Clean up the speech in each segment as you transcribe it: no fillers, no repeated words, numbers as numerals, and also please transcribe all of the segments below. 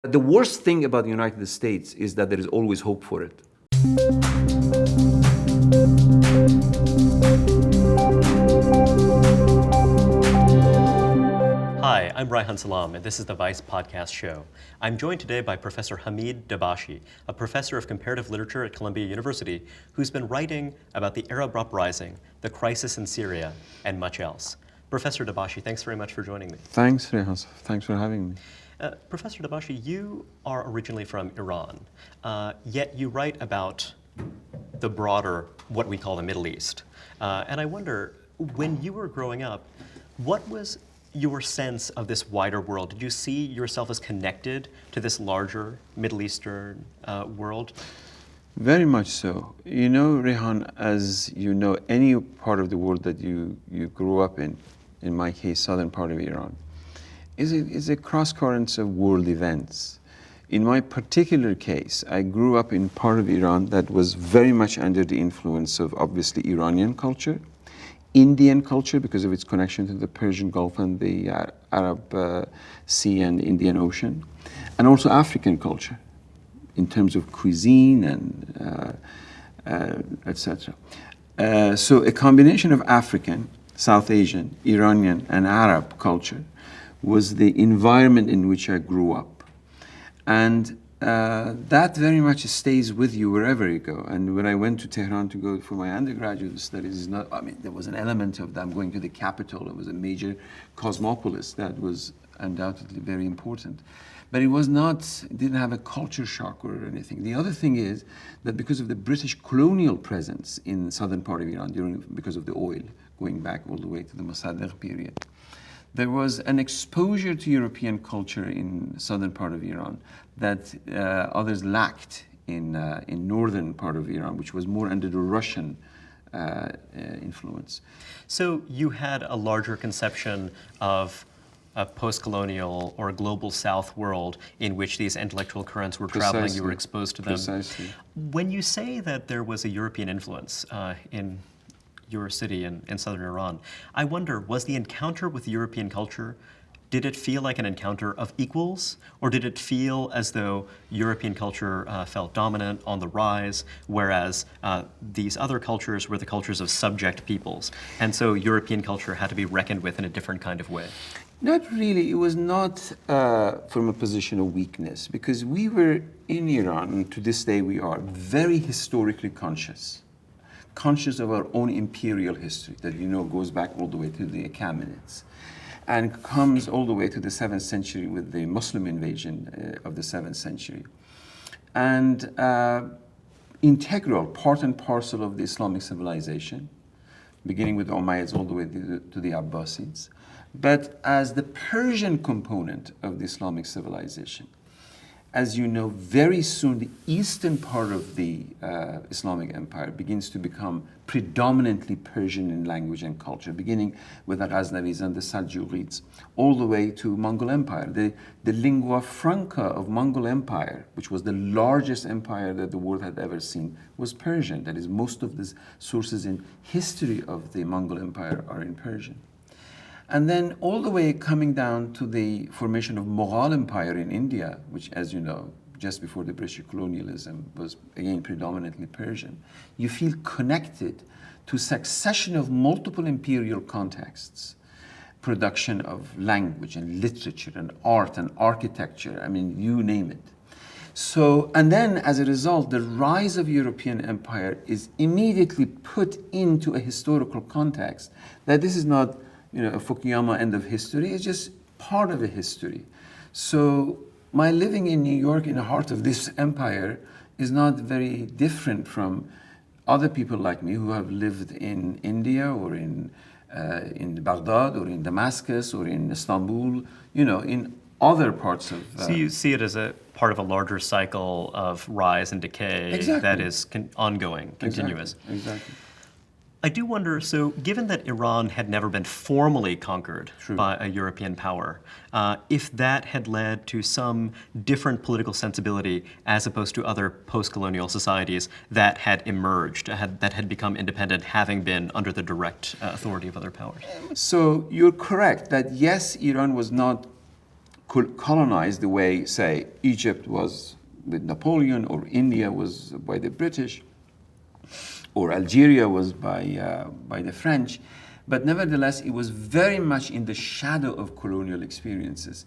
The worst thing about the United States is that there is always hope for it. Hi, I'm Reihan Salam, and this is the Vice Podcast Show. I'm joined today by Professor Hamid Dabashi, a professor of comparative literature at Columbia University, who's been writing about the Arab uprising, the crisis in Syria, and much else. Professor Dabashi, thanks very much for joining me. Thanks, Reihan. Thanks for having me. Professor Dabashi, you are originally from Iran, yet you write about the broader, what we call the Middle East. And I wonder, when you were growing up, what was your sense of this wider world? Did you see yourself as connected to this larger Middle Eastern world? Very much so. You know, Reihan, as you know, any part of the world that you grew up in my case, southern part of Iran, is a cross currents of world events. In my particular case, I grew up in part of Iran that was very much under the influence of obviously Iranian culture, Indian culture because of its connection to the Persian Gulf and the Arab Sea and Indian Ocean, and also African culture in terms of cuisine and etc. So a combination of African, South Asian, Iranian, and Arab culture was the environment in which I grew up. And that very much stays with you wherever you go. And when I went to Tehran to go for my undergraduate studies, there was an element of them going to the capital. It was a major cosmopolis that was undoubtedly very important. But it didn't have a culture shock or anything. The other thing is that because of the British colonial presence in the southern part of Iran, because of the oil, going back all the way to the Mossadegh period, there was an exposure to European culture in southern part of Iran that others lacked in northern part of Iran, which was more under the Russian influence. So you had a larger conception of a post-colonial or a global South world in which these intellectual currents were traveling, you were exposed to them. Precisely. When you say that there was a European influence in your city in southern Iran, I wonder, was the encounter with European culture, did it feel like an encounter of equals, or did it feel as though European culture felt dominant, on the rise, whereas these other cultures were the cultures of subject peoples, and so European culture had to be reckoned with in a different kind of way? Not really. It was not from a position of weakness, because we were in Iran, and to this day we are, very historically conscious of our own imperial history that goes back all the way to the Achaemenids and comes all the way to the 7th century with the Muslim invasion of the 7th century. And integral, part and parcel of the Islamic civilization, beginning with the Umayyads all the way to the Abbasids, but as the Persian component of the Islamic civilization. As you know, very soon the eastern part of the Islamic empire begins to become predominantly Persian in language and culture, beginning with the Ghaznavis and the Seljuqids, all the way to Mongol Empire. The lingua franca of Mongol Empire, which was the largest empire that the world had ever seen, was Persian. That is, most of the sources in history of the Mongol Empire are in Persian. And then all the way coming down to the formation of Mughal Empire in India, which, as you know, just before the British colonialism was again predominantly Persian, you feel connected to succession of multiple imperial contexts, production of language and literature and art and architecture, you name it. So, and then as a result, the rise of European empire is immediately put into a historical context that this is not a Fukuyama end of history, it's just part of a history. So my living in New York in the heart of this empire is not very different from other people like me who have lived in India or in Baghdad or in Damascus or in Istanbul, in other parts of... So you see it as a part of a larger cycle of rise and decay. Exactly. That is ongoing, continuous. Exactly. I do wonder, so given that Iran had never been formally conquered by a European power, if that had led to some different political sensibility as opposed to other post-colonial societies that had emerged, that had become independent, having been under the direct authority of other powers? So you're correct that yes, Iran was not colonized the way, say, Egypt was with Napoleon, or India was by the British, or Algeria was by the French. But nevertheless, it was very much in the shadow of colonial experiences.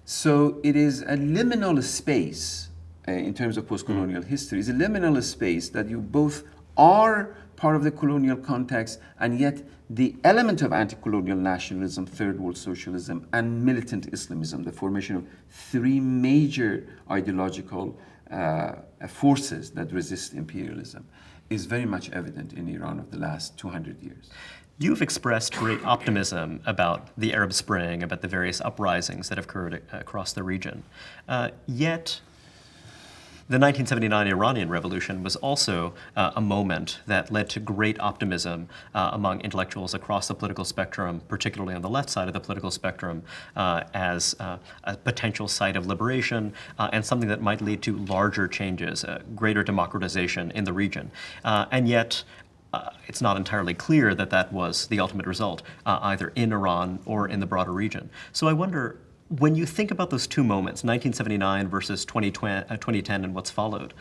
So it is a liminal space in terms of post-colonial history. It's a liminal space that you both are part of the colonial context, and yet the element of anti-colonial nationalism, third world socialism, and militant Islamism, the formation of three major ideological forces that resist imperialism, is very much evident in Iran of the last 200 years. You've expressed great optimism about the Arab Spring, about the various uprisings that have occurred across the region. Yet, the 1979 Iranian Revolution was also a moment that led to great optimism among intellectuals across the political spectrum, particularly on the left side of the political spectrum, as a potential site of liberation and something that might lead to larger changes, greater democratization in the region. And yet, it's not entirely clear that that was the ultimate result, either in Iran or in the broader region. So I wonder, when you think about those two moments, 1979 versus 2010 and what's followed,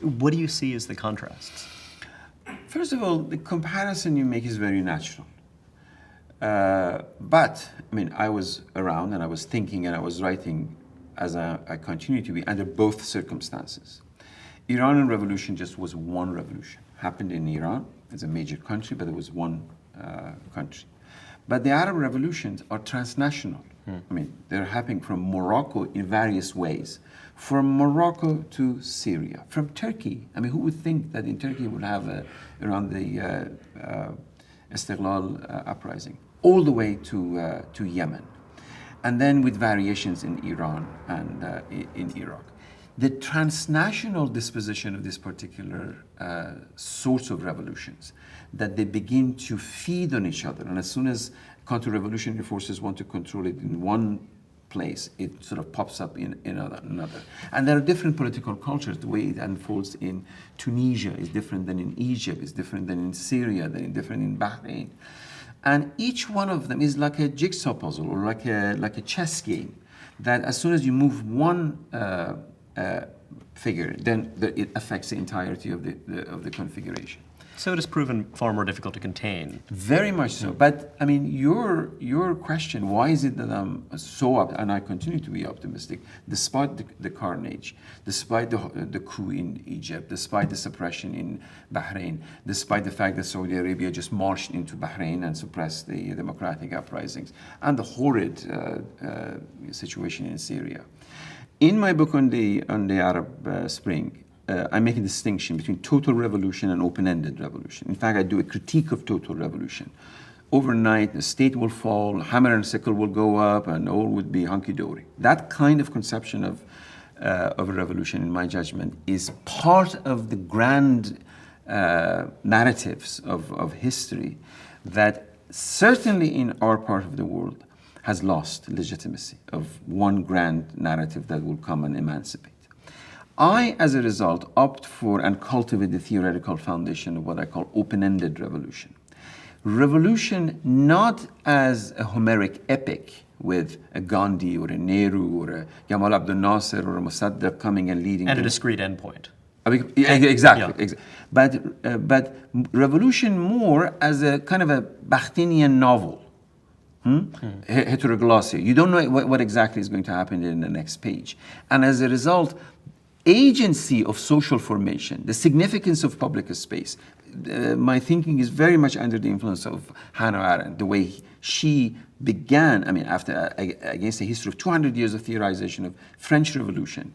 what do you see as the contrasts? First of all, the comparison you make is very natural. But, I mean, I was around and I was thinking and I was writing as I continue to be under both circumstances. Iranian Revolution just was one revolution. Happened in Iran. It's a major country, but it was one country. But the Arab revolutions are transnational. I mean, they're happening from Morocco in various ways. From Morocco to Syria, from Turkey. I mean, who would think that in Turkey would have around the Istiqlal uprising, all the way to Yemen, and then with variations in Iran and in Iraq. The transnational disposition of this particular sorts of revolutions, that they begin to feed on each other, and as soon as counter-revolutionary forces want to control it in one place, it sort of pops up in another. And there are different political cultures. The way it unfolds in Tunisia is different than in Egypt, is different than in Syria, different in Bahrain. And each one of them is like a jigsaw puzzle or like a chess game, that as soon as you move one figure, then it affects the entirety of the configuration. So it has proven far more difficult to contain. Very much so. But I mean, your question, why is it that I'm so and I continue to be optimistic, despite the carnage, despite the coup in Egypt, despite the suppression in Bahrain, despite the fact that Saudi Arabia just marched into Bahrain and suppressed the democratic uprisings, and the horrid situation in Syria. In my book on the Arab Spring, I make a distinction between total revolution and open-ended revolution. In fact, I do a critique of total revolution. Overnight, the state will fall, hammer and sickle will go up, and all would be hunky-dory. That kind of conception of a revolution, in my judgment, is part of the grand narratives of history that certainly in our part of the world has lost legitimacy of one grand narrative that will come and emancipate. I, as a result, opt for and cultivate the theoretical foundation of what I call open-ended revolution. Revolution not as a Homeric epic with a Gandhi or a Nehru or a Gamal Abdel Nasser or a Mossadegh coming and leading. And a discrete endpoint. Exactly. But revolution more as a kind of a Bakhtinian novel. Heteroglossy. You don't know what exactly is going to happen in the next page. And as a result, agency of social formation, the significance of public space. My thinking is very much under the influence of Hannah Arendt, the way she began, I mean, after against a history of 200 years of theorization of French Revolution,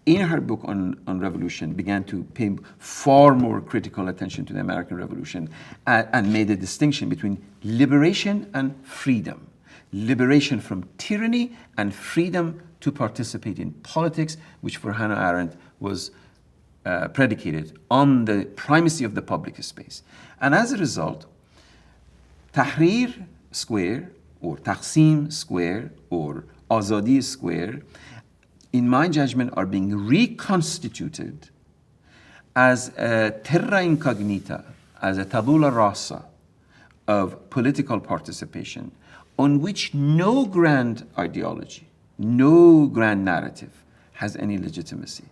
in her book on revolution, began to pay far more critical attention to the American Revolution and made a distinction between liberation and freedom. Liberation from tyranny and freedom to participate in politics, which for Hannah Arendt was predicated on the primacy of the public space. And as a result, Tahrir Square or Taqsim Square or Azadi Square, in my judgment, are being reconstituted as a terra incognita, as a tabula rasa of political participation on which no grand ideology, No grand narrative has any legitimacy,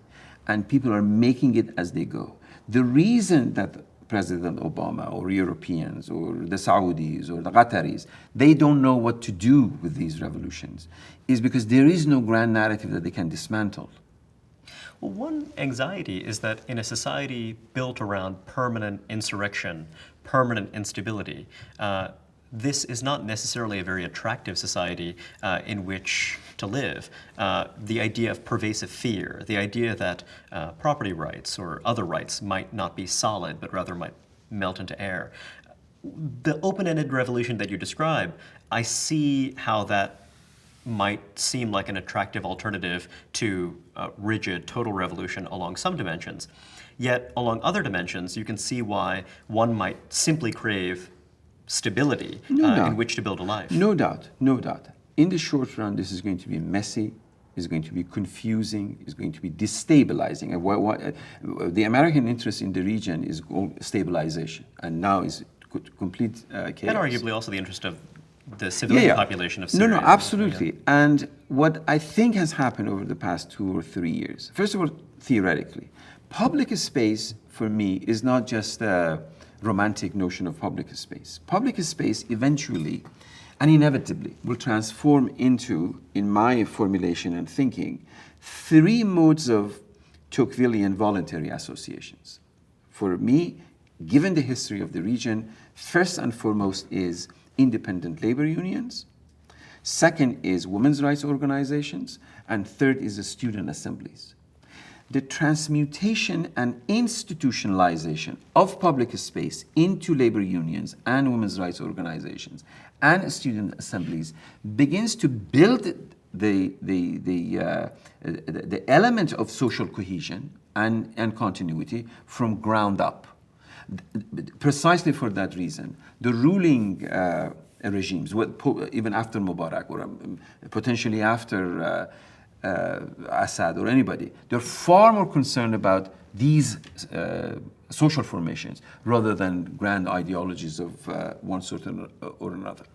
and people are making it as they go. The reason that President Obama or Europeans or the Saudis or the Qataris, they don't know what to do with these revolutions is because there is no grand narrative that they can dismantle. Well, one anxiety is that in a society built around permanent insurrection, permanent instability, this is not necessarily a very attractive society in which to live. The idea of pervasive fear, the idea that property rights or other rights might not be solid, but rather might melt into air. The open-ended revolution that you describe, I see how that might seem like an attractive alternative to rigid total revolution along some dimensions. Yet along other dimensions, you can see why one might simply crave stability in which to build a life. No doubt, no doubt. In the short run, this is going to be messy, is going to be confusing, is going to be destabilizing. The American interest in the region is stabilization, and now is complete chaos. And arguably also the interest of the civilian population of Syria. No, absolutely. Yeah. And what I think has happened over the past 2 or 3 years, first of all, theoretically, public space for me is not just a romantic notion of public space. Public space eventually and inevitably will transform into, in my formulation and thinking, 3 modes of Tocquevillian voluntary associations. For me, given the history of the region, first and foremost is independent labor unions. Second is women's rights organizations. And third is the student assemblies. The transmutation and institutionalization of public space into labor unions and women's rights organizations and student assemblies begins to build the element of social cohesion and continuity from ground up. Precisely for that reason, the ruling regimes, even after Mubarak or potentially after Assad or anybody, they're far more concerned about these social formations rather than grand ideologies of one sort or another.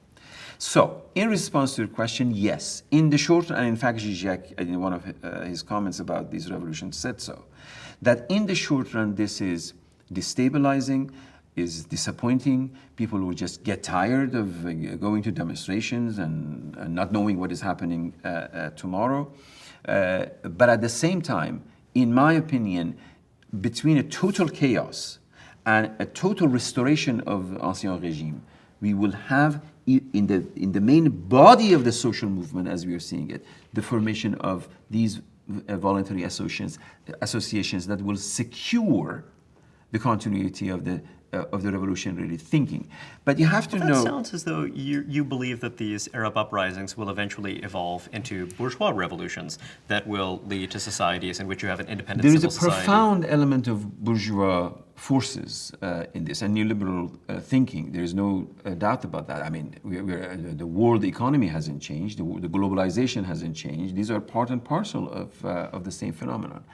So, in response to your question, yes. In the short run, and in fact, Zizek, in one of his comments about these revolutions, said so, that in the short run, this is destabilizing, is disappointing. People will just get tired of going to demonstrations and not knowing what is happening tomorrow. But at the same time, in my opinion, between a total chaos and a total restoration of Ancien Régime, we will have in the main body of the social movement, as we are seeing it, the formation of these voluntary associations that will secure the continuity of the revolutionary thinking. But you have to know... That sounds as though you believe that these Arab uprisings will eventually evolve into bourgeois revolutions that will lead to societies in which you have an independent civil society. There is a profound element of bourgeois forces in this, and neoliberal thinking. There is no doubt about that. I mean, the world economy hasn't changed, the globalization hasn't changed. These are part and parcel of the same phenomenon.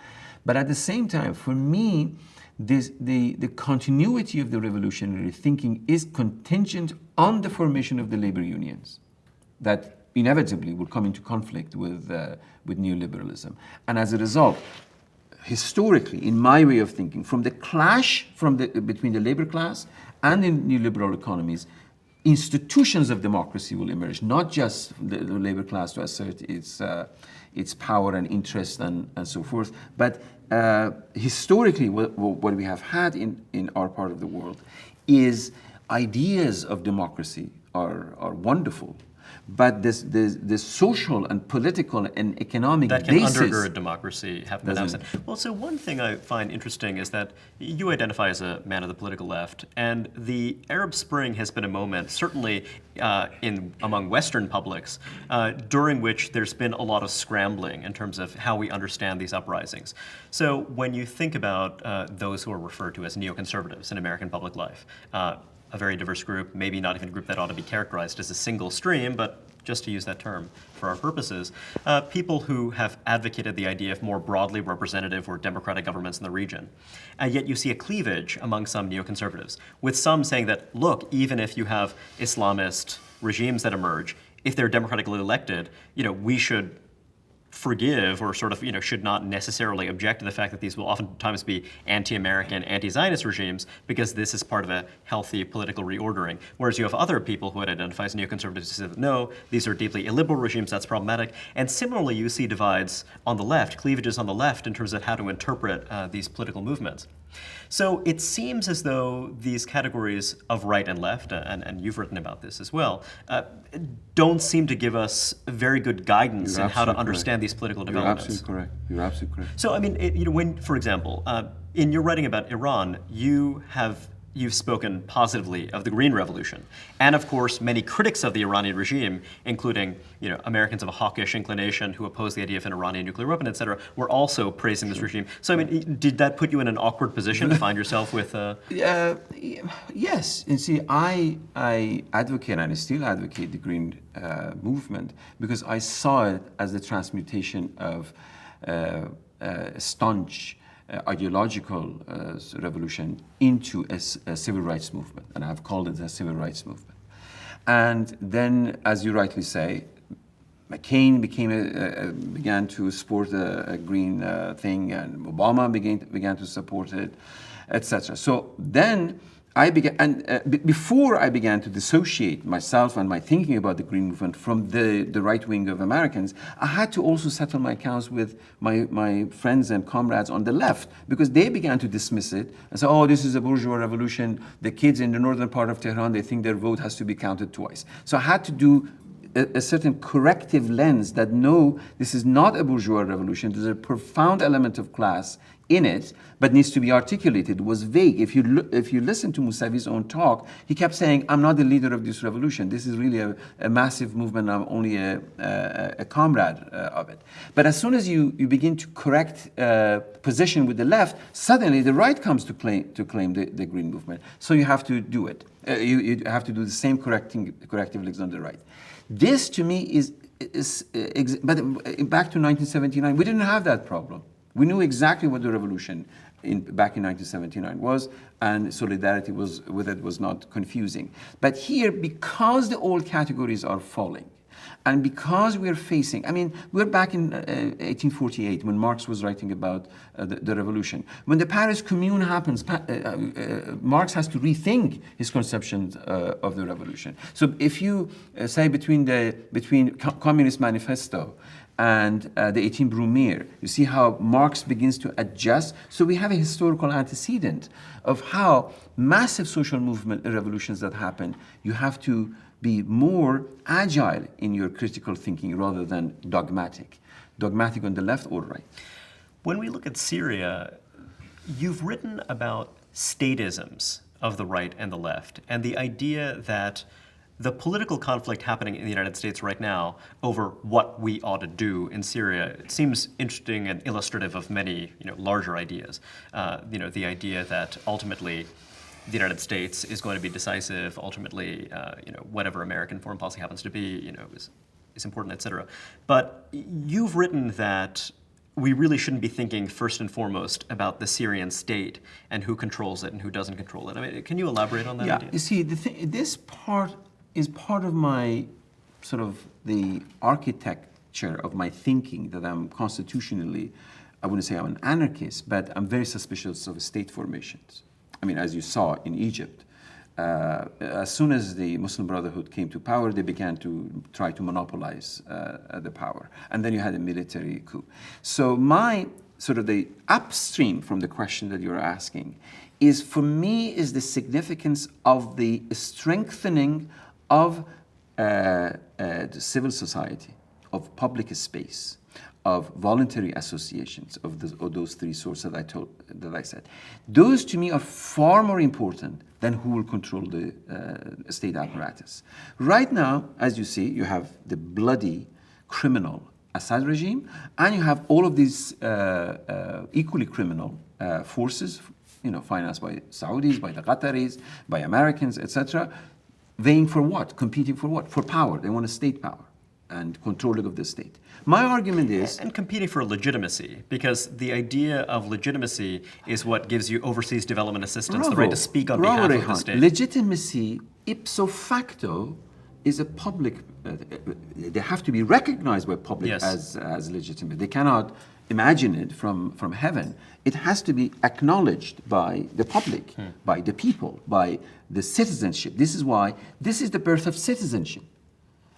But at the same time, for me, the continuity of the revolutionary thinking is contingent on the formation of the labor unions that inevitably will come into conflict with neoliberalism. And as a result, historically, in my way of thinking, from the clash between the labor class and the neoliberal economies, institutions of democracy will emerge, not just the labor class to assert its power and interest and so forth, but historically, what we have had in our part of the world is ideas of democracy are wonderful, but the social and political and economic that can basis undergird democracy have been absent. Well, so one thing I find interesting is that you identify as a man of the political left, and the Arab Spring has been a moment, certainly among Western publics, during which there's been a lot of scrambling in terms of how we understand these uprisings. So when you think about those who are referred to as neoconservatives in American public life, a very diverse group, maybe not even a group that ought to be characterized as a single stream, but just to use that term for our purposes, people who have advocated the idea of more broadly representative or democratic governments in the region. And yet you see a cleavage among some neoconservatives, with some saying that, look, even if you have Islamist regimes that emerge, if they're democratically elected, we should forgive or sort of should not necessarily object to the fact that these will oftentimes be anti-American, anti-Zionist regimes because this is part of a healthy political reordering. Whereas you have other people who would identify as neoconservatives who say that no, these are deeply illiberal regimes, that's problematic. And similarly, you see divides on the left, cleavages on the left in terms of how to interpret these political movements. So it seems as though these categories of right and left, and you've written about this as well, don't seem to give us very good guidance in how to understand these political developments. You're absolutely correct. You're absolutely correct. So I mean, when, for example, in your writing about Iran, you've spoken positively of the Green Revolution, and of course, many critics of the Iranian regime, including Americans of a hawkish inclination who oppose the idea of an Iranian nuclear weapon, etc., were also praising this regime. So I mean, did that put you in an awkward position to find yourself with? Yes, and see, I advocate and I still advocate the Green movement because I saw it as the transmutation of staunch ideological revolution into a civil rights movement, and I've called it a civil rights movement. And then, as you rightly say, McCain began to support a green thing, and Obama began to support it, etc. So then I began, and before I began to dissociate myself and my thinking about the Green Movement from the right wing of Americans, I had to also settle my accounts with my friends and comrades on the left, because they began to dismiss it and say, oh, this is a bourgeois revolution. The kids in the northern part of Tehran, they think their vote has to be counted twice. So I had to do a certain corrective lens that no, this is not a bourgeois revolution. There's a profound element of class in it, but needs to be articulated. It was vague. If you listen to Mousavi's own talk, he kept saying, I'm not the leader of this revolution. This is really a massive movement. I'm only a comrade of it. But as soon as you begin to correct position with the left, suddenly the right comes to claim the Green Movement. So you have to do it. You have to do the same corrective legs on the right. This, to me, but back to 1979, we didn't have that problem. We knew exactly what the revolution back in 1979 was, and solidarity with it was not confusing. But here, because the old categories are falling, and because we're facing, I mean, we're back in 1848 when Marx was writing about the revolution. When the Paris Commune happens, Marx has to rethink his conception of the revolution. So if you say between Communist Manifesto and the 18 Brumaire, you see how Marx begins to adjust. So we have a historical antecedent of how massive social movement revolutions that happen, you have to be more agile in your critical thinking rather than dogmatic. Dogmatic on the left or right. When we look at Syria, you've written about statisms of the right and the left, and the idea that the political conflict happening in the United States right now over what we ought to do in Syria, it seems interesting and illustrative of many larger ideas. The idea that ultimately the United States is going to be decisive. Ultimately, whatever American foreign policy happens to be, is important, et cetera. But you've written that we really shouldn't be thinking first and foremost about the Syrian state and who controls it and who doesn't control it. I mean, can you elaborate on that idea? You see, this part is part of my sort of the architecture of my thinking that I'm constitutionally, I wouldn't say I'm an anarchist, but I'm very suspicious of state formations. I mean, as you saw in Egypt, as soon as the Muslim Brotherhood came to power, they began to try to monopolize the power. And then you had a military coup. So my sort of the upstream from the question that you're asking is, for me, is the significance of the strengthening of the civil society, of public space, of voluntary associations, of those three sources that I said. Those to me are far more important than who will control the state apparatus. Right now, as you see, you have the bloody criminal Assad regime, and you have all of these equally criminal forces, financed by Saudis, by the Qataris, by Americans, etc., vying for what? Competing for what? For power. They want a state power and controlling of the state. My argument is... And competing for legitimacy, because the idea of legitimacy is what gives you overseas development assistance, the right to speak on behalf of the state. Legitimacy, ipso facto, is a public they have to be recognized by public Yes. as legitimate. They cannot imagine it from heaven. It has to be acknowledged by the public, by the people, by the citizenship. This is why this is the birth of citizenship.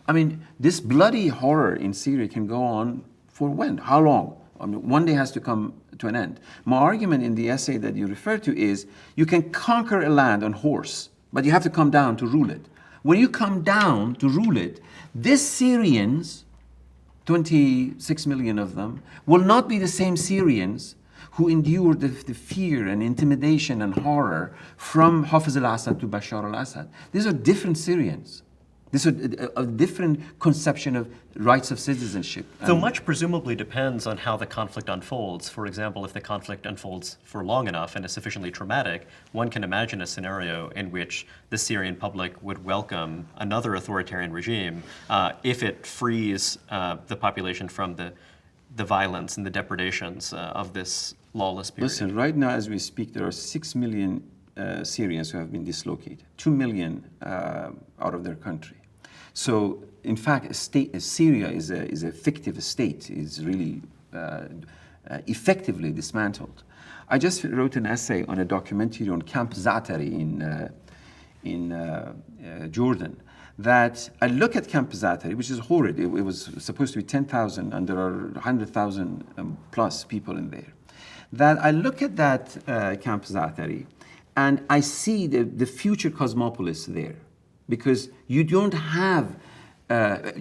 I mean, this bloody horror in Syria can go on for when? How long? I mean, one day has to come to an end. My argument in the essay that you refer to is you can conquer a land on horse, but you have to come down to rule it. When you come down to rule it, these Syrians, 26 million of them, will not be the same Syrians who endured the fear and intimidation and horror from Hafiz al-Assad to Bashar al-Assad. These are different Syrians. This is a different conception of rights of citizenship. Though much presumably depends on how the conflict unfolds. For example, if the conflict unfolds for long enough and is sufficiently traumatic, one can imagine a scenario in which the Syrian public would welcome another authoritarian regime if it frees the population from the violence and the depredations of this lawless period. Listen, right now as we speak, there are 6 million Syrians who have been dislocated, 2 million out of their country. So, in fact, Syria is a fictive state, is really effectively dismantled. I just wrote an essay on a documentary on Camp Zaatari in Jordan. That I look at Camp Zaatari, which is horrid. It was supposed to be 10,000, and there are 100,000 plus people in there. That I look at that Camp Zaatari, and I see the future cosmopolis there. Because you don't have,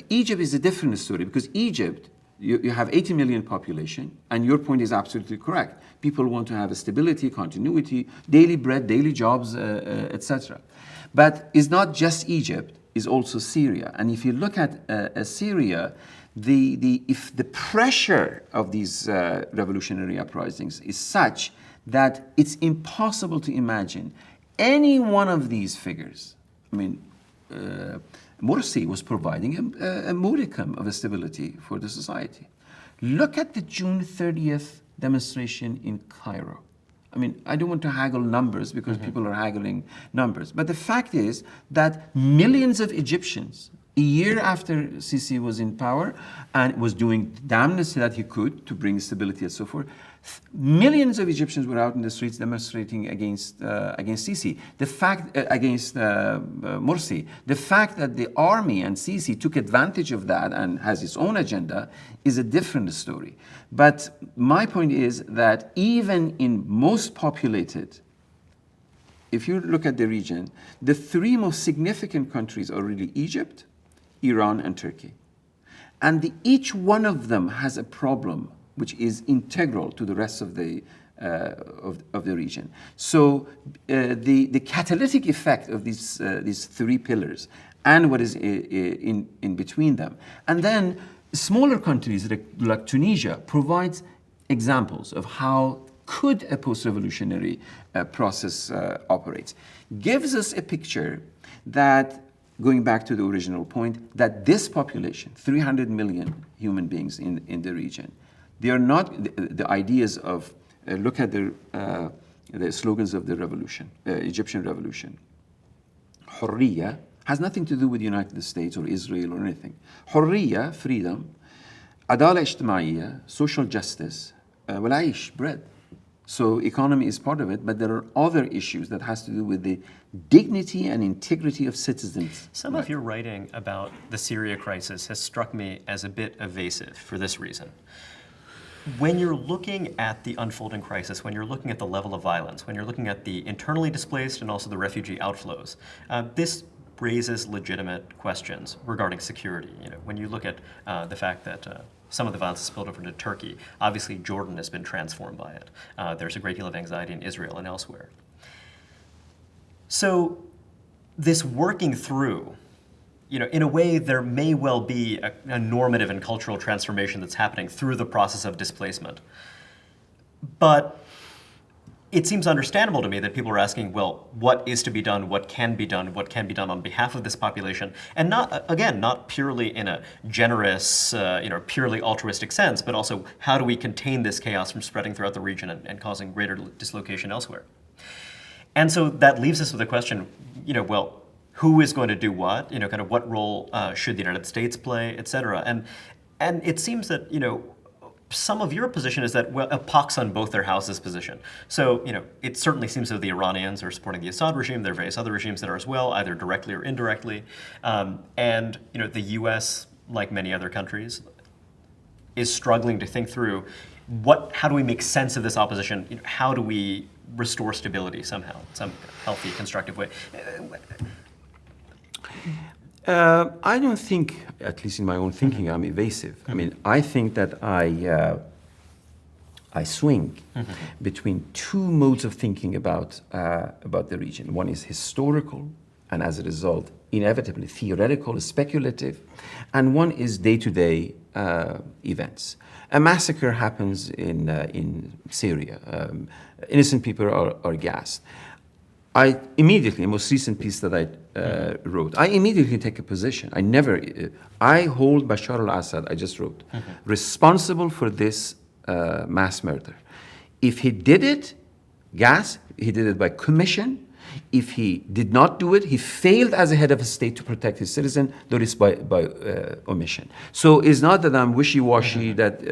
Egypt is a different story, because Egypt, you have 80 million population, and your point is absolutely correct. People want to have a stability, continuity, daily bread, daily jobs, etc. But it's not just Egypt, it's also Syria. And if you look at Syria, if the pressure of these revolutionary uprisings is such that it's impossible to imagine any one of these figures. I mean, Morsi was providing a modicum of a stability for the society. Look at the June 30th demonstration in Cairo. I mean, I don't want to haggle numbers because people are haggling numbers. But the fact is that millions of Egyptians, a year after Sisi was in power and was doing damnedest that he could to bring stability and so forth, millions of Egyptians were out in the streets demonstrating against Sisi. The fact against Morsi. The fact that the army and Sisi took advantage of that and has its own agenda is a different story. But my point is that even in most populated, if you look at the region, the three most significant countries are really Egypt, Iran, and Turkey. And each one of them has a problem which is integral to the rest of the region. So the catalytic effect of these three pillars and what is in between them. And then smaller countries like Tunisia provides examples of how could a post-revolutionary process operates. Gives us a picture that, going back to the original point, that this population, 300 million human beings in the region, they are not the ideas of, look at the slogans of the revolution, Egyptian revolution. Hurriya has nothing to do with the United States or Israel or anything. Hurriya, freedom, adala ijtimaiya, social justice, walaish, bread. So economy is part of it, but there are other issues that has to do with the dignity and integrity of citizens. Some of your writing about the Syria crisis has struck me as a bit evasive for this reason. When you're looking at the unfolding crisis, when you're looking at the level of violence, when you're looking at the internally displaced and also the refugee outflows, this raises legitimate questions regarding security. You know, when you look at the fact that some of the violence has spilled over into Turkey, obviously Jordan has been transformed by it. There's a great deal of anxiety in Israel and elsewhere. So this working through, you know, in a way, there may well be a normative and cultural transformation that's happening through the process of displacement. But it seems understandable to me that people are asking, well, what is to be done, what can be done on behalf of this population, and not, again, not purely in a generous, purely altruistic sense, but also how do we contain this chaos from spreading throughout the region and causing greater dislocation elsewhere. And so that leaves us with a question, well, who is going to do what, kind of what role should the United States play, et cetera. And it seems that, some of your position is that, well, a pox on both their houses position. So, it certainly seems that the Iranians are supporting the Assad regime. There are various other regimes that are as well, either directly or indirectly. And, the U.S., like many other countries, is struggling to think through how do we make sense of this opposition? How do we restore stability somehow, some healthy, constructive way? I don't think, at least in my own thinking, I'm evasive. I mean, I think that I swing between two modes of thinking about the region. One is historical, and as a result, inevitably theoretical, speculative, and one is day-to-day events. A massacre happens in Syria. Innocent people are gassed. I immediately, the most recent piece that I wrote, I immediately take a position. I hold Bashar al-Assad, I just wrote, responsible for this mass murder. If he did it, he did it by commission. If he did not do it, he failed as a head of a state to protect his citizen, that is by omission. So it's not that I'm wishy-washy that,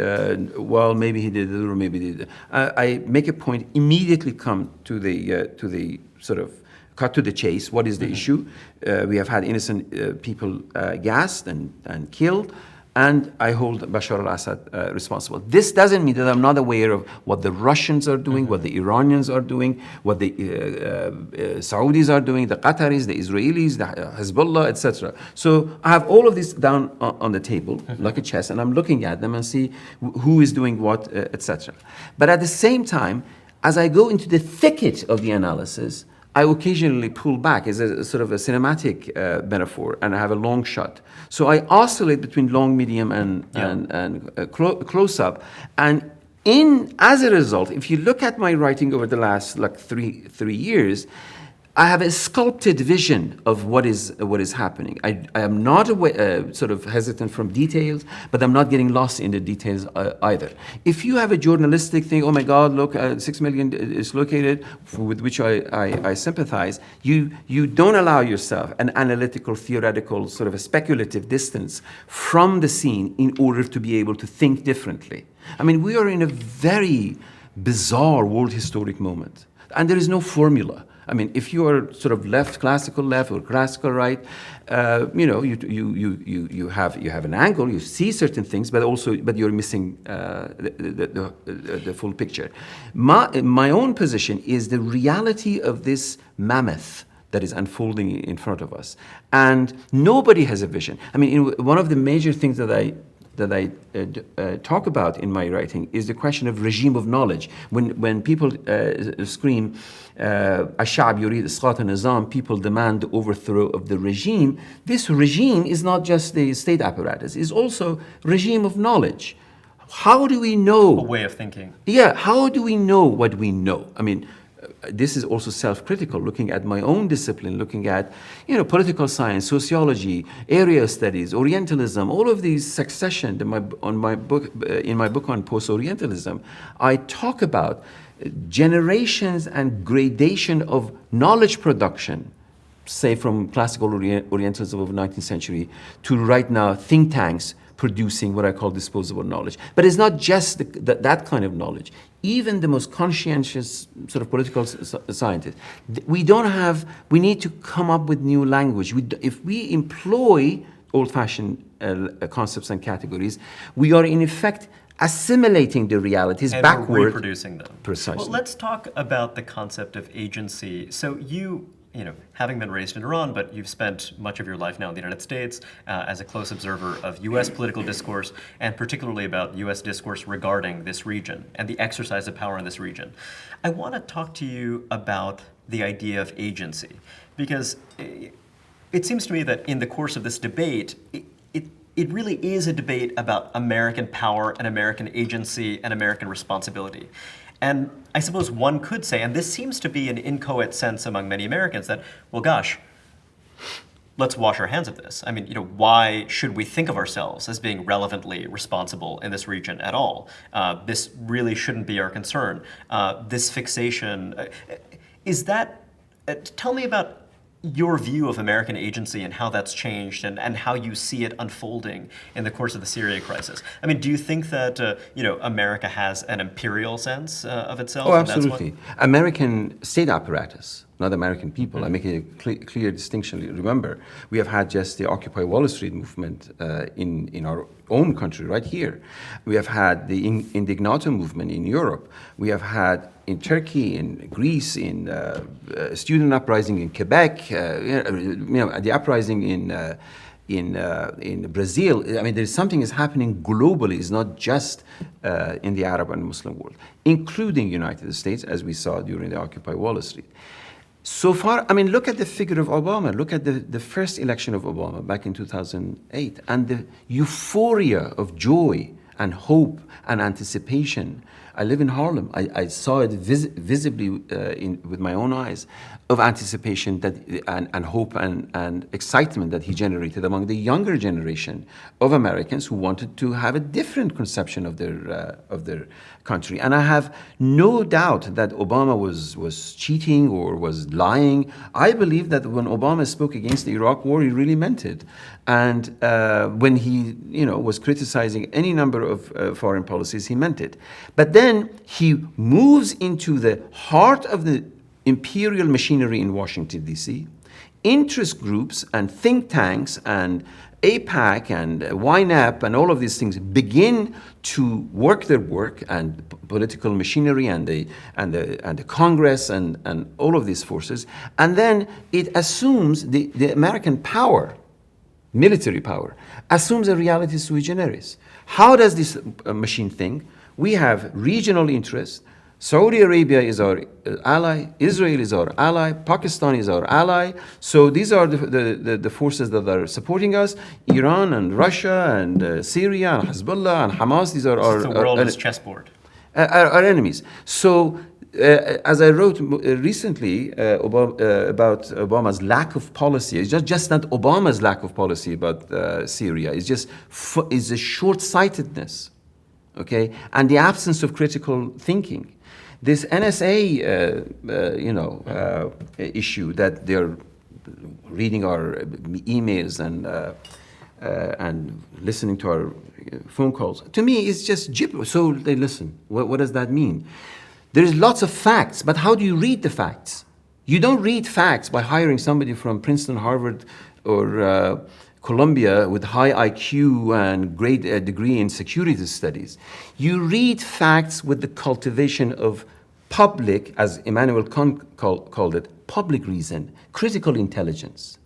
well, maybe he did it or maybe he did it. I make a point, immediately come to the sort of cut to the chase. What is the issue? We have had innocent people gassed and killed, and I hold Bashar al-Assad responsible. This doesn't mean that I'm not aware of what the Russians are doing, what the Iranians are doing, what the Saudis are doing, the Qataris, the Israelis, the Hezbollah, etc. So I have all of this down on the table, like a chess, and I'm looking at them and see who is doing what, etc. But at the same time, as I go into the thicket of the analysis, I occasionally pull back as a sort of a cinematic metaphor, and I have a long shot. So I oscillate between long, medium, and close up. And as a result, if you look at my writing over the last three years, I have a sculpted vision of what is happening. I am not sort of hesitant from details, but I'm not getting lost in the details either. If you have a journalistic thing, oh my God, look, 6 million is located, with which I sympathize, you don't allow yourself an analytical, theoretical, sort of a speculative distance from the scene in order to be able to think differently. I mean, we are in a very bizarre world historic moment, and there is no formula. I mean, if you are sort of classical left or classical right, you have an angle, you see certain things, but you're missing the full picture. My own position is the reality of this mammoth that is unfolding in front of us, and nobody has a vision. I mean, one of the major things that I talk about in my writing is the question of regime of knowledge. When people scream, "Ash-Sha'b yurid isqat an-nizam," people demand the overthrow of the regime. This regime is not just the state apparatus; it's also regime of knowledge. How do we know? A way of thinking. Yeah. How do we know what we know? I mean, this is also self-critical, looking at my own discipline, looking at, political science, sociology, area studies, Orientalism, all of these succession. In my book on post-Orientalism, I talk about generations and gradation of knowledge production, say from classical Orientalism of the 19th century to right now think tanks producing what I call disposable knowledge. But it's not just that kind of knowledge. Even the most conscientious sort of political scientists, we need to come up with new language. If we employ old-fashioned concepts and categories, we are in effect assimilating the realities and backward. Reproducing them. Precisely. Well, let's talk about the concept of agency. So you having been raised in Iran, but you've spent much of your life now in the United States as a close observer of U.S. political discourse, and particularly about U.S. discourse regarding this region and the exercise of power in this region. I want to talk to you about the idea of agency, because it seems to me that in the course of this debate, it really is a debate about American power and American agency and American responsibility. And I suppose one could say, and this seems to be an inchoate sense among many Americans, that, well, gosh, let's wash our hands of this. I mean, why should we think of ourselves as being relevantly responsible in this region at all? This really shouldn't be our concern. This fixation, tell me about your view of American agency and how that's changed and how you see it unfolding in the course of the Syria crisis. I mean, do you think that America has an imperial sense of itself? Oh, and that's what- absolutely. American state apparatus, not American people. I make a clear distinction. Remember, we have had just the Occupy Wall Street movement in our own country, right here. We have had the Indignato movement in Europe. We have had in Turkey, in Greece, in student uprising in Quebec, the uprising in Brazil. I mean, there's something is happening globally. It's not just in the Arab and Muslim world, including United States, as we saw during the Occupy Wall Street. So far, I mean, look at the figure of Obama. Look at the first election of Obama back in 2008, and the euphoria of joy and hope and anticipation. I live in Harlem. I saw it visibly with my own eyes of anticipation that and hope and excitement that he generated among the younger generation of Americans who wanted to have a different conception of their country. And I have no doubt that Obama was cheating or was lying. I believe that when Obama spoke against the Iraq War, he really meant it. And when he was criticizing any number of foreign policies, he meant it. But then he moves into the heart of the imperial machinery in Washington, D.C., interest groups and think tanks and AIPAC and YNAP and all of these things begin to work their work, and political machinery and the Congress and all of these forces, and then it assumes the American power, military power, assumes a reality sui generis. How does this machine think? We have regional interests. Saudi Arabia is our ally, Israel is our ally, Pakistan is our ally. So these are the forces that are supporting us. Iran and Russia and Syria and Hezbollah and Hamas, these are the world is chessboard. Our enemies. So as I wrote recently about Obama's lack of policy, it's just not Obama's lack of policy about Syria, it's just it's a short-sightedness, okay, and the absence of critical thinking. This NSA, issue that they're reading our emails and listening to our phone calls, to me, is just gibberish. So they listen. What does that mean? There's lots of facts, but how do you read the facts? You don't read facts by hiring somebody from Princeton, Harvard, or Columbia with high IQ and great degree in security studies. You read facts with the cultivation of public, as Immanuel Kant called it, public reason, critical intelligence.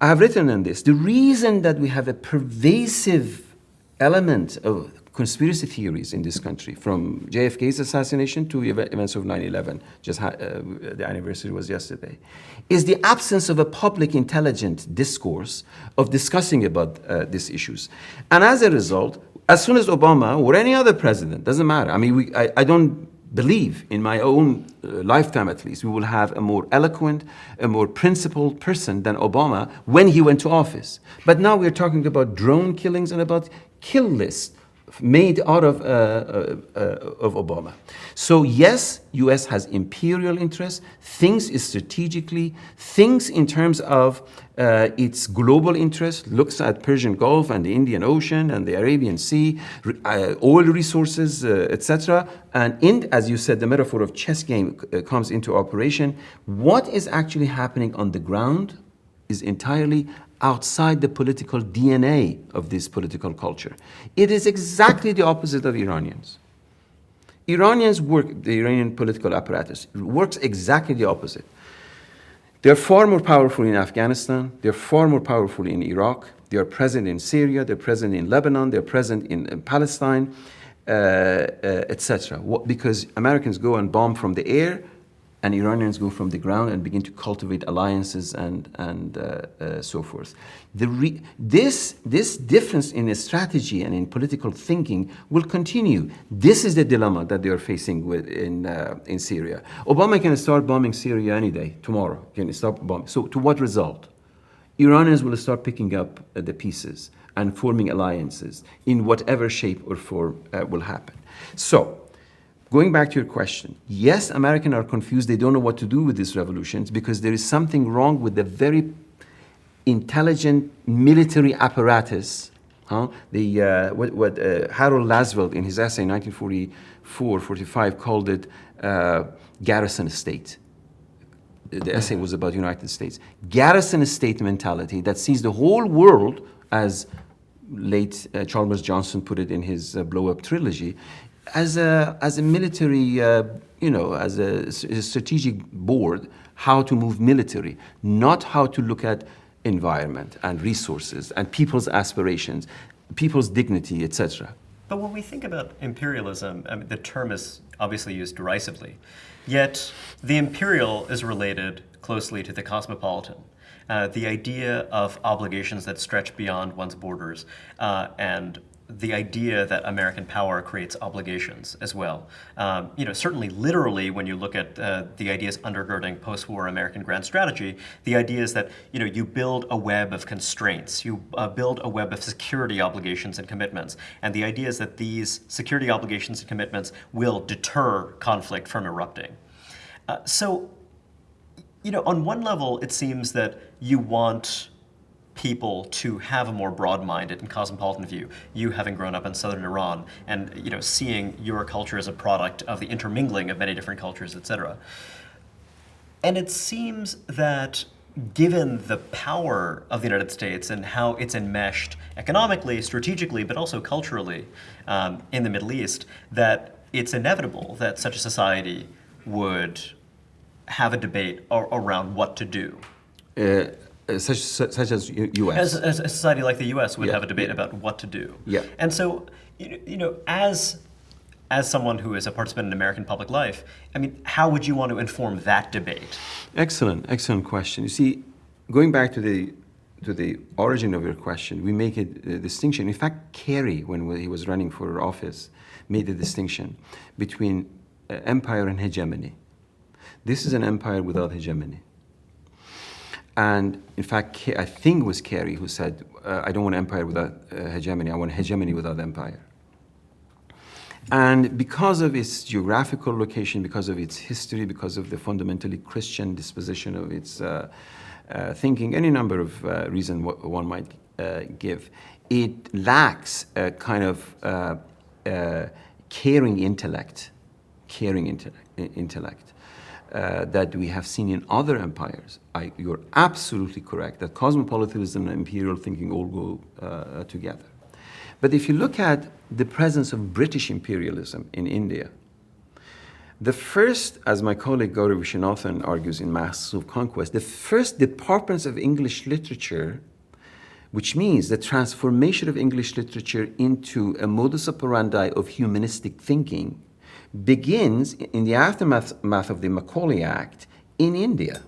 I have written on this. The reason that we have a pervasive element of conspiracy theories in this country, from JFK's assassination to events of 9/11, the anniversary was yesterday, is the absence of a public intelligent discourse of discussing about these issues. And as a result, as soon as Obama or any other president, doesn't matter, I mean, I don't believe, in my own lifetime at least, we will have a more eloquent, a more principled person than Obama when he went to office. But now we're talking about drone killings and about kill lists made out of Obama. So yes, U.S. has imperial interests, thinks strategically, thinks in terms of its global interest, looks at Persian Gulf and the Indian Ocean and the Arabian Sea, oil resources, etc. And as you said, the metaphor of chess game comes into operation. What is actually happening on the ground is entirely outside the political DNA of this political culture. It is exactly the opposite of Iranians. Iranians work, the Iranian political apparatus works exactly the opposite. They're far more powerful in Afghanistan, they're far more powerful in Iraq, they are present in Syria, they're present in Lebanon, they're present in Palestine, etc. Because Americans go and bomb from the air, and Iranians go from the ground and begin to cultivate alliances and so forth. This difference in strategy and in political thinking will continue. This is the dilemma that they are facing in Syria. Obama can start bombing Syria any day, tomorrow. Can stop bombing. So to what result? Iranians will start picking up the pieces and forming alliances in whatever shape or form will happen. So going back to your question, yes, Americans are confused. They don't know what to do with these revolutions because there is something wrong with the very intelligent military apparatus. What Harold Laswell in his essay 1944-45 called it garrison state. The essay was about United States. Garrison state mentality that sees the whole world, as late Chalmers Johnson put it in his Blow Up trilogy, as a military, as a strategic board, how to move military, not how to look at environment and resources and people's aspirations, people's dignity, etc. But when we think about imperialism, I mean, the term is obviously used derisively, yet the imperial is related closely to the cosmopolitan. The idea of obligations that stretch beyond one's borders, and the idea that American power creates obligations as well. Certainly literally when you look at the ideas undergirding post-war American grand strategy, the idea is that you build a web of constraints, you build a web of security obligations and commitments, and the idea is that these security obligations and commitments will deter conflict from erupting. So, on one level it seems that you want people to have a more broad-minded and cosmopolitan view. You having grown up in southern Iran and seeing your culture as a product of the intermingling of many different cultures, etc. And it seems that given the power of the United States and how it's enmeshed economically, strategically, but also culturally in the Middle East, that it's inevitable that such a society would have a debate around what to do. Such as U.S. As a society like the U.S. would Yeah, have a debate yeah. about what to do. Yeah. And so, as someone who is a participant in American public life, I mean, how would you want to inform that debate? Excellent question. You see, going back to the origin of your question, we make a distinction. In fact, Kerry, when he was running for office, made a distinction between empire and hegemony. This is an empire without hegemony. And in fact, I think it was Kerry who said, I don't want empire without hegemony, I want hegemony without empire. And because of its geographical location, because of its history, because of the fundamentally Christian disposition of its thinking, any number of reasons one might give, it lacks a kind of caring intellect that we have seen in other empires. You're absolutely correct that cosmopolitanism and imperial thinking all go together. But if you look at the presence of British imperialism in India, the first, as my colleague Gaurav Viswanathan argues in Masks of Conquest, the first departments of English literature, which means the transformation of English literature into a modus operandi of humanistic thinking, begins in the aftermath of the Macaulay Act in India.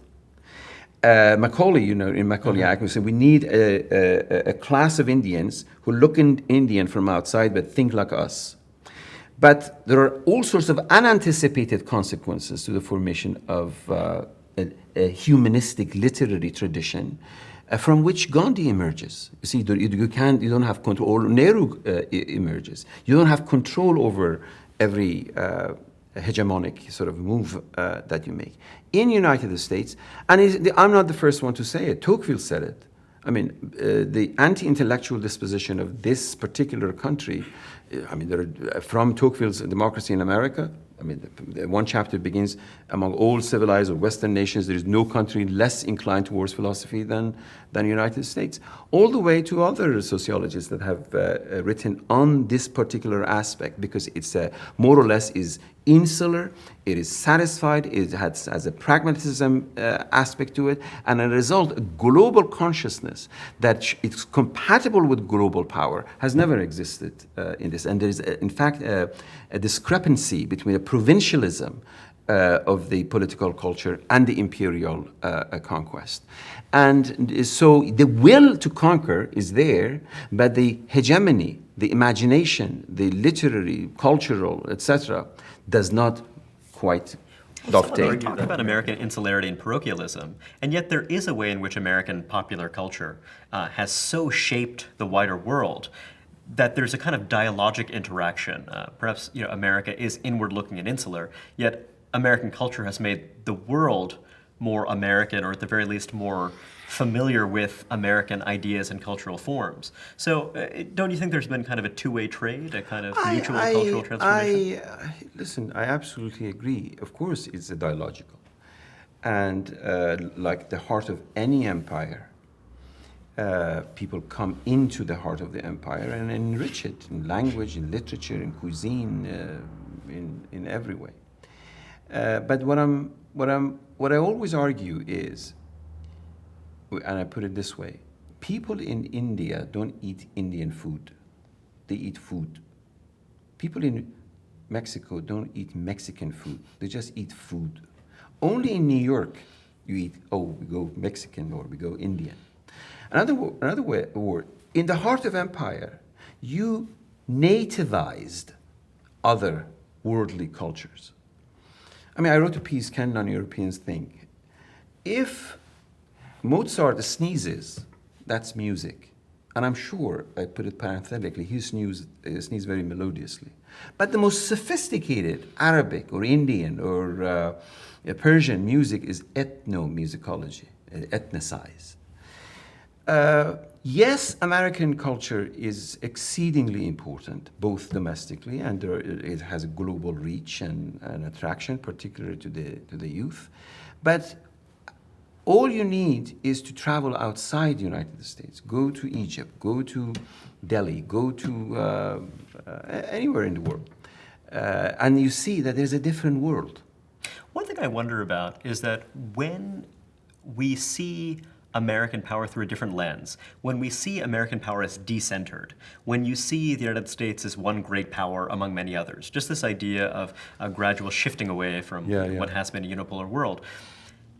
Macaulay, in Macaulay Act, we said we need a class of Indians who look Indian from outside but think like us. But there are all sorts of unanticipated consequences to the formation of a humanistic literary tradition from which Gandhi emerges. You see, you don't have control, or Nehru emerges. You don't have control over every hegemonic sort of move that you make. In United States, and I'm not the first one to say it, Tocqueville said it. I mean, the anti-intellectual disposition of this particular country, from Tocqueville's Democracy in America, the one chapter begins, among all civilized or Western nations, there is no country less inclined towards philosophy than the United States, all the way to other sociologists that have written on this particular aspect, because it's more or less is insular, it is satisfied, it has a pragmatism aspect to it, and as a result, a global consciousness that it's compatible with global power has never existed in this. And there is, in fact, a discrepancy between a provincialism of the political culture and the imperial conquest. And so the will to conquer is there, but the hegemony, the imagination, the literary, cultural, etc., does not quite dovetail. We talk about American insularity and parochialism, and yet there is a way in which American popular culture has so shaped the wider world that there's a kind of dialogic interaction. Perhaps America is inward-looking and insular, yet American culture has made the world more American, or at the very least more familiar with American ideas and cultural forms. So don't you think there's been kind of a two-way trade, a kind of mutual cultural transformation? Listen, I absolutely agree. Of course, it's a dialogical. And like the heart of any empire, people come into the heart of the empire and enrich it in language, in literature, in cuisine, in every way. But what I always argue is, and I put it this way, people in India don't eat Indian food. They eat food. People in Mexico don't eat Mexican food. They just eat food. Only in New York, you eat, we go Mexican or we go Indian. Another word, in the heart of empire, you nativized other worldly cultures. I mean, I wrote a piece, Can Non-Europeans Think? If Mozart sneezes, that's music. And I'm sure, I put it parenthetically, he sneezed very melodiously. But the most sophisticated Arabic or Indian or Persian music is ethnomusicology, ethnicized. Yes, American culture is exceedingly important, both domestically and it has a global reach and attraction, particularly to the youth. But all you need is to travel outside the United States. Go to Egypt, go to Delhi, go to anywhere in the world. And you see that there's a different world. One thing I wonder about is that when we see American power through a different lens, when we see American power as decentered, when you see the United States as one great power among many others, just this idea of a gradual shifting away from what has been a unipolar world,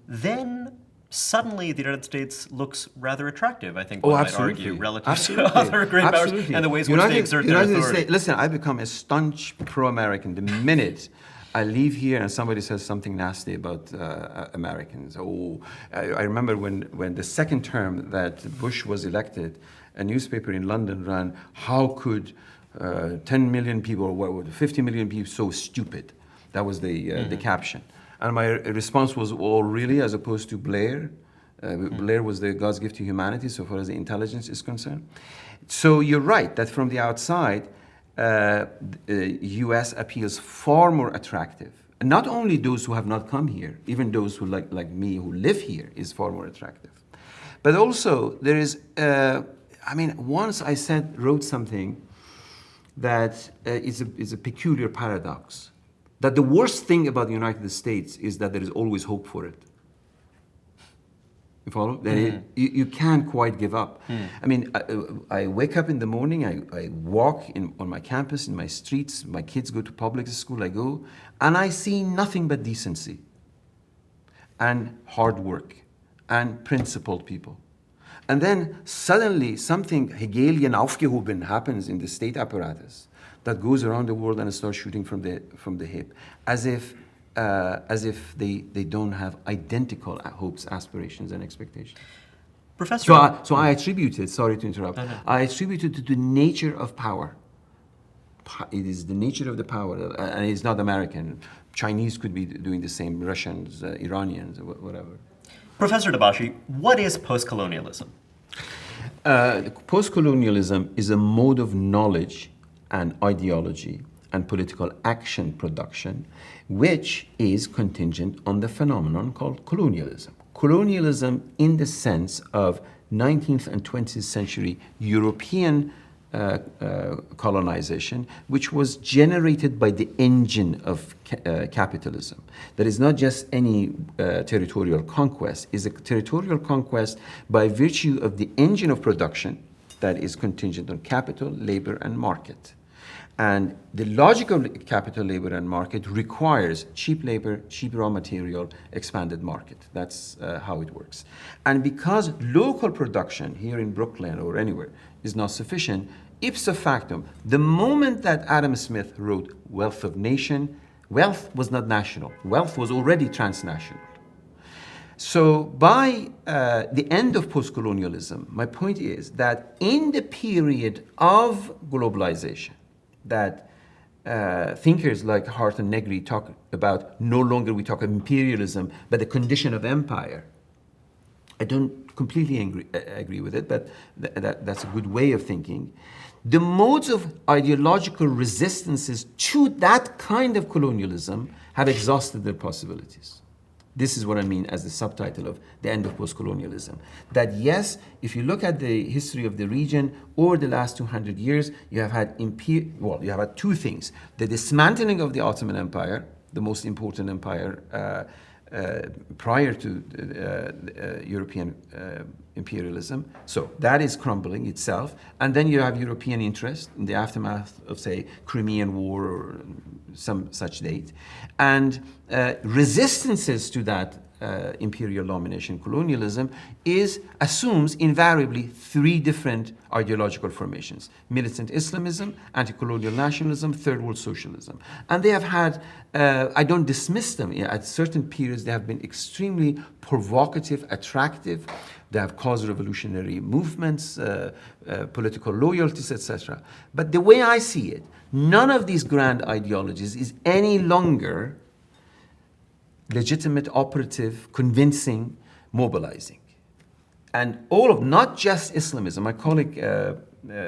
then suddenly the United States looks rather attractive, I think one might argue, relative to other great powers and the ways in which they exert their authority. Listen, I become a staunch pro-American the minute I leave here and somebody says something nasty about Americans. I remember when the second term that Bush was elected, a newspaper in London ran, how could 10 million people, or 50 million people so stupid? That was the caption. And my response was, really, as opposed to Blair? Blair was the God's gift to humanity so far as the intelligence is concerned. So you're right that from the outside, U.S. appeals far more attractive. And not only those who have not come here, even those who like me who live here is far more attractive. But also there is, once I wrote something that is a peculiar paradox. That the worst thing about the United States is that there is always hope for it. You follow? You can't quite give up. I mean, I wake up in the morning, I walk on my campus, in my streets, my kids go to public school, I go, and I see nothing but decency and hard work and principled people. And then suddenly something Hegelian aufgehoben happens in the state apparatus that goes around the world and starts shooting from the hip, as if they don't have identical hopes, aspirations, and expectations. Professor, so I attribute it. Sorry to interrupt. No. I attribute it to the nature of power. It is the nature of the power, and it's not American. Chinese could be doing the same. Russians, Iranians, whatever. Professor Dabashi, what is postcolonialism? Postcolonialism is a mode of knowledge and ideology and political action production, which is contingent on the phenomenon called colonialism. Colonialism in the sense of 19th and 20th century European colonization, which was generated by the engine of capitalism. That is not just any territorial conquest, it's a territorial conquest by virtue of the engine of production that is contingent on capital, labor, and market. And the logic of capital, labor, and market requires cheap labor, cheap raw material, expanded market. That's how it works. And because local production here in Brooklyn or anywhere is not sufficient, ipso facto, the moment that Adam Smith wrote Wealth of Nation, wealth was not national. Wealth was already transnational. So by the end of postcolonialism, my point is that in the period of globalization, that thinkers like Hart and Negri talk about, no longer we talk of imperialism, but the condition of empire. I don't completely agree with it, but that's a good way of thinking. The modes of ideological resistances to that kind of colonialism have exhausted their possibilities. This is what I mean as the subtitle of The End of Postcolonialism. That yes, if you look at the history of the region over the last 200 years, you have had you have had two things. The dismantling of the Ottoman Empire, the most important empire prior to European imperialism. So that is crumbling itself. And then you have European interest in the aftermath of, say, Crimean War or some such date. And resistances to that imperial domination colonialism assumes invariably three different ideological formations: militant Islamism, anti-colonial nationalism, third world socialism. And they have had, I don't dismiss them, at certain periods they have been extremely provocative, attractive. They have caused revolutionary movements, political loyalties, etc. But the way I see it, none of these grand ideologies is any longer legitimate, operative, convincing, mobilizing. And all of, not just Islamism, my colleague,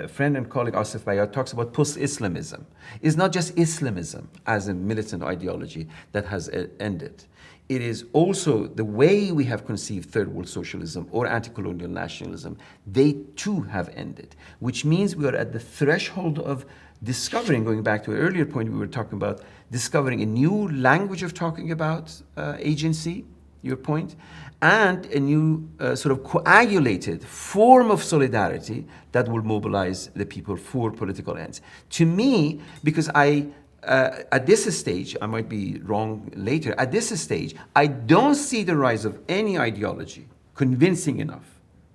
friend and colleague Asif Bayat talks about post-Islamism. It's not just Islamism as a militant ideology that has ended. It is also the way we have conceived third world socialism or anti-colonial nationalism. They too have ended, which means we are at the threshold of discovering, going back to an earlier point we were talking about, discovering a new language of talking about agency, your point, and a new sort of coagulated form of solidarity that will mobilize the people for political ends. To me, because at this stage, I might be wrong later, at this stage, I don't see the rise of any ideology convincing enough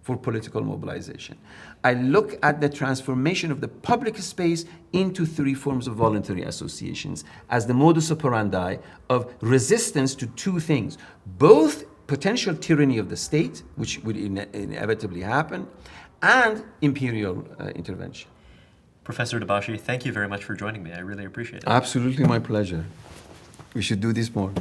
for political mobilization. I look at the transformation of the public space into three forms of voluntary associations as the modus operandi of resistance to two things: both potential tyranny of the state, which would inevitably happen, and imperial intervention. Professor Dabashi, thank you very much for joining me. I really appreciate it. Absolutely my pleasure. We should do this more.